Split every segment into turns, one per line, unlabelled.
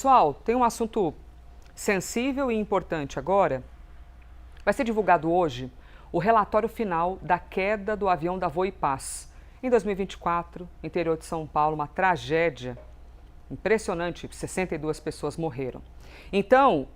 Pessoal, tem um assunto sensível e importante agora. Vai ser divulgado hoje o relatório final da queda do avião da Voipaz. Em 2024, interior de São Paulo, uma tragédia impressionante, 62 pessoas morreram. Então,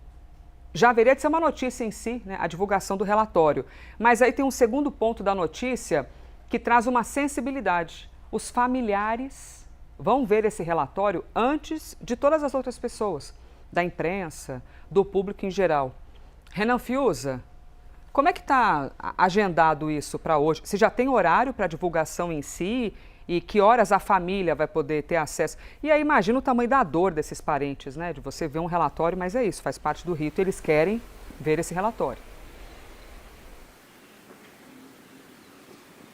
já haveria de ser uma notícia em si, né, a divulgação do relatório. Mas aí tem um segundo ponto da notícia que traz uma sensibilidade. Os familiares vão ver esse relatório antes de todas as outras pessoas, da imprensa, do público em geral. Renan Fiuza, como é que está agendado isso para hoje? Se já tem horário para a divulgação em si e que horas a família vai poder ter acesso? E aí imagina o tamanho da dor desses parentes, né? De você ver um relatório, mas é isso, faz parte do rito, eles querem ver esse relatório.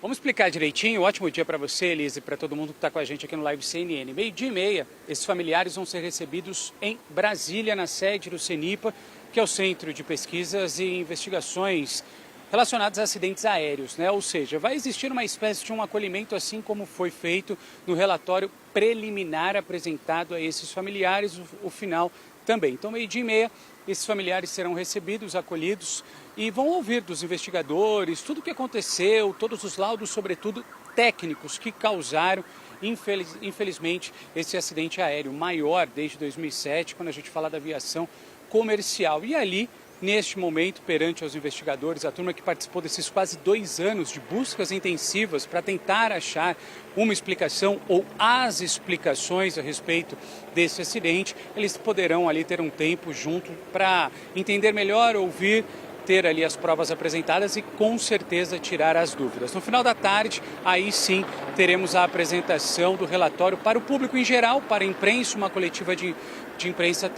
Vamos explicar direitinho. Ótimo dia para você, Elise, e para todo mundo que está com a gente aqui no Live CNN. 12h30, esses familiares vão ser recebidos em Brasília, na sede do CENIPA, que é o Centro de Pesquisas e Investigações relacionadas a acidentes aéreos, né? Ou seja, vai existir uma espécie de um acolhimento, assim como foi feito no relatório preliminar apresentado a esses familiares, o final também. Então, 12h30, esses familiares serão recebidos, acolhidos e vão ouvir dos investigadores tudo o que aconteceu, todos os laudos, sobretudo técnicos, que causaram, infelizmente, esse acidente aéreo maior desde 2007, quando a gente fala da aviação comercial. E ali, neste momento, perante aos investigadores, a turma que participou desses quase 2 anos de buscas intensivas para tentar achar uma explicação ou as explicações a respeito desse acidente, eles poderão ali ter um tempo junto para entender melhor, ouvir, ter ali as provas apresentadas e com certeza tirar as dúvidas. No final da tarde, aí sim, teremos a apresentação do relatório para o público em geral, para a imprensa, uma coletiva de imprensa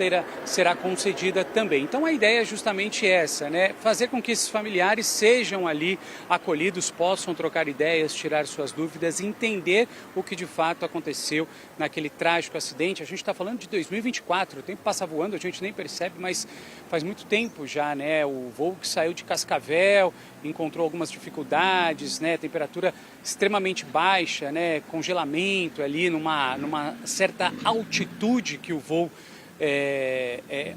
será concedida também. Então a ideia é justamente essa, né? Fazer com que esses familiares sejam ali acolhidos, possam trocar ideias, tirar suas dúvidas, entender o que de fato aconteceu naquele trágico acidente. A gente está falando de 2024, o tempo passa voando, a gente nem percebe, mas faz muito tempo já, né? O voo que saiu de Cascavel encontrou algumas dificuldades, né? Temperatura extremamente baixa, né? Congelamento ali numa certa altitude que o voo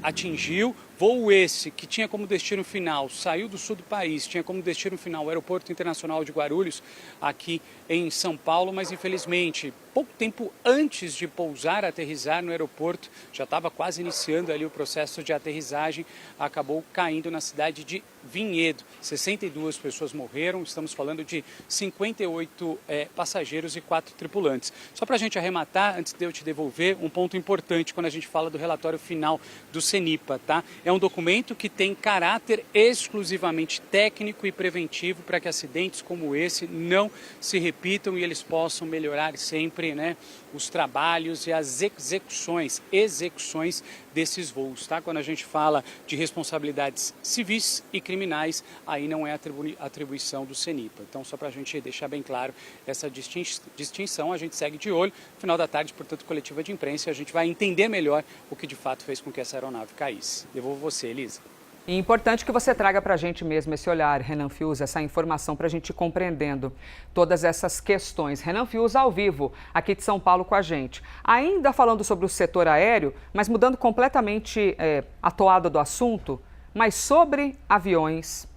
atingiu. Voo esse que tinha como destino final, saiu do sul do país, tinha como destino final o Aeroporto Internacional de Guarulhos, aqui em São Paulo, mas infelizmente, pouco tempo antes de pousar, aterrissar no aeroporto, já estava quase iniciando ali o processo de aterrissagem, acabou caindo na cidade de Vinhedo. 62 pessoas morreram, estamos falando de 58 passageiros e 4 tripulantes. Só para a gente arrematar, antes de eu te devolver, um ponto importante quando a gente fala do relatório final do CENIPA, tá? É um documento que tem caráter exclusivamente técnico e preventivo para que acidentes como esse não se repitam e eles possam melhorar sempre, né, os trabalhos e as execuções desses voos, tá? Quando a gente fala de responsabilidades civis e criminais, aí não é atribuição do CENIPA. Então, só para a gente deixar bem claro essa distinção, a gente segue de olho. No final da tarde, portanto, coletiva de imprensa, a gente vai entender melhor o que de fato fez com que essa aeronave caísse. Devolvo você, Elisa.
E é importante que você traga para a gente mesmo esse olhar, Renan Fiuza, essa informação para a gente ir compreendendo todas essas questões. Renan Fiuza ao vivo, aqui de São Paulo com a gente. Ainda falando sobre o setor aéreo, mas mudando completamente a toada do assunto, mas sobre aviões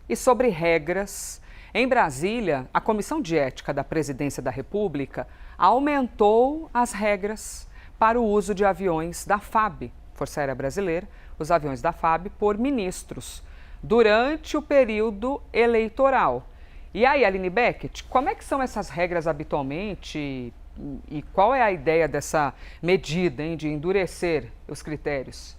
e sobre regras. Em Brasília, a Comissão de Ética da Presidência da República aumentou as regras para o uso de aviões da FAB, Força Aérea Brasileira, os aviões da FAB, por ministros, durante o período eleitoral. E aí, Aline Beckett, como é que são essas regras habitualmente e qual é a ideia dessa medida, hein, de endurecer os critérios?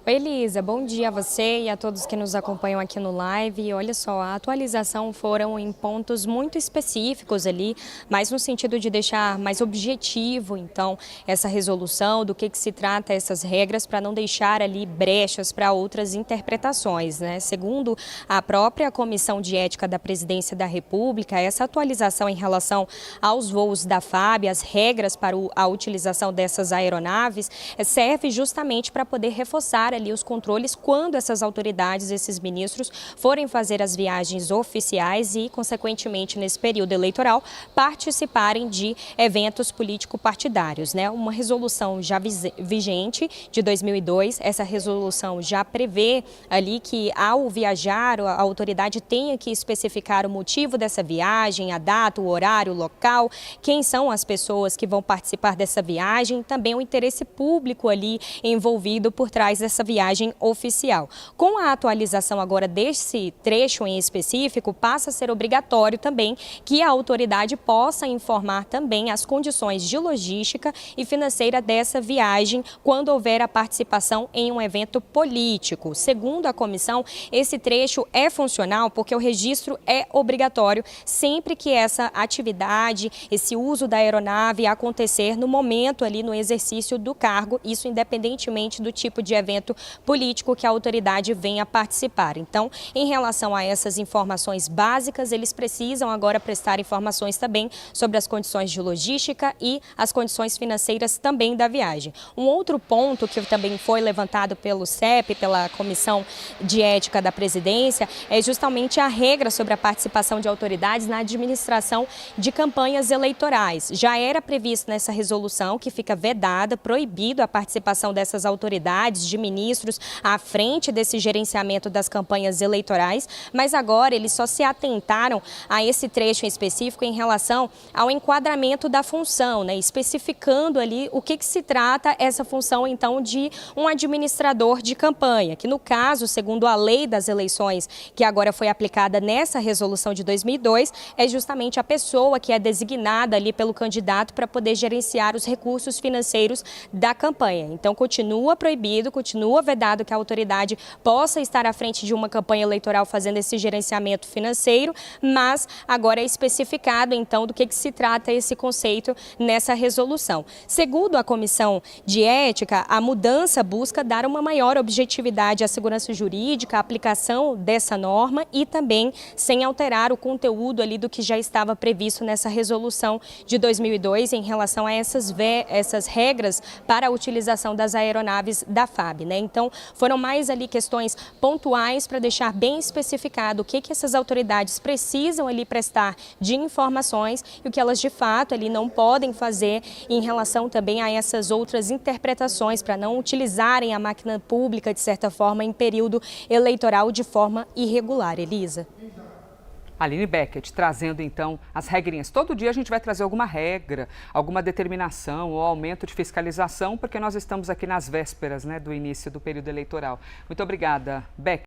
Oi, Elisa, bom dia a você e a todos que nos acompanham aqui no live. E olha só, a atualização foram em pontos muito específicos ali, mas no sentido de deixar mais objetivo, então, essa resolução, do que se trata essas regras, para não deixar ali brechas para outras interpretações, né? Segundo a própria Comissão de Ética da Presidência da República, essa atualização em relação aos voos da FAB, as regras para a utilização dessas aeronaves, serve justamente para poder reforçar ali os controles quando essas autoridades, esses ministros, forem fazer as viagens oficiais e, consequentemente, nesse período eleitoral, participarem de eventos político-partidários, né? Uma resolução já vigente de 2002, essa resolução já prevê ali que ao viajar a autoridade tenha que especificar o motivo dessa viagem, a data, o horário, o local, quem são as pessoas que vão participar dessa viagem, também o interesse público ali envolvido por trás dessa viagem oficial. Com a atualização agora desse trecho em específico, passa a ser obrigatório também que a autoridade possa informar também as condições de logística e financeira dessa viagem quando houver a participação em um evento político. Segundo a comissão, esse trecho é funcional porque o registro é obrigatório sempre que essa atividade, esse uso da aeronave acontecer no momento ali no exercício do cargo, isso independentemente do tipo de evento político que a autoridade venha participar. Então, em relação a essas informações básicas, eles precisam agora prestar informações também sobre as condições de logística e as condições financeiras também da viagem. Um outro ponto que também foi levantado pelo CEP, pela Comissão de Ética da Presidência, é justamente a regra sobre a participação de autoridades na administração de campanhas eleitorais. Já era previsto nessa resolução que fica vedada, proibido a participação dessas autoridades, de ministros, à frente desse gerenciamento das campanhas eleitorais, mas agora eles só se atentaram a esse trecho em específico em relação ao enquadramento da função, né, especificando ali o que se trata essa função, então, de um administrador de campanha, que no caso, segundo a lei das eleições, que agora foi aplicada nessa resolução de 2002, é justamente a pessoa que é designada ali pelo candidato para poder gerenciar os recursos financeiros da campanha. Então, continua proibido, continua vedado que a autoridade possa estar à frente de uma campanha eleitoral fazendo esse gerenciamento financeiro, mas agora é especificado, então, do que se trata esse conceito nessa resolução. Segundo a Comissão de Ética, a mudança busca dar uma maior objetividade à segurança jurídica, à aplicação dessa norma e também sem alterar o conteúdo ali do que já estava previsto nessa resolução de 2002 em relação a essas regras para a utilização das aeronaves da FAB, né? Então, foram mais ali questões pontuais para deixar bem especificado o que essas autoridades precisam ali prestar de informações e o que elas de fato ali não podem fazer em relação também a essas outras interpretações para não utilizarem a máquina pública de certa forma em período eleitoral de forma irregular. Elisa.
Aline Beckett trazendo então as regrinhas. Todo dia a gente vai trazer alguma regra, alguma determinação ou aumento de fiscalização, porque nós estamos aqui nas vésperas, né, do início do período eleitoral. Muito obrigada, Beckett.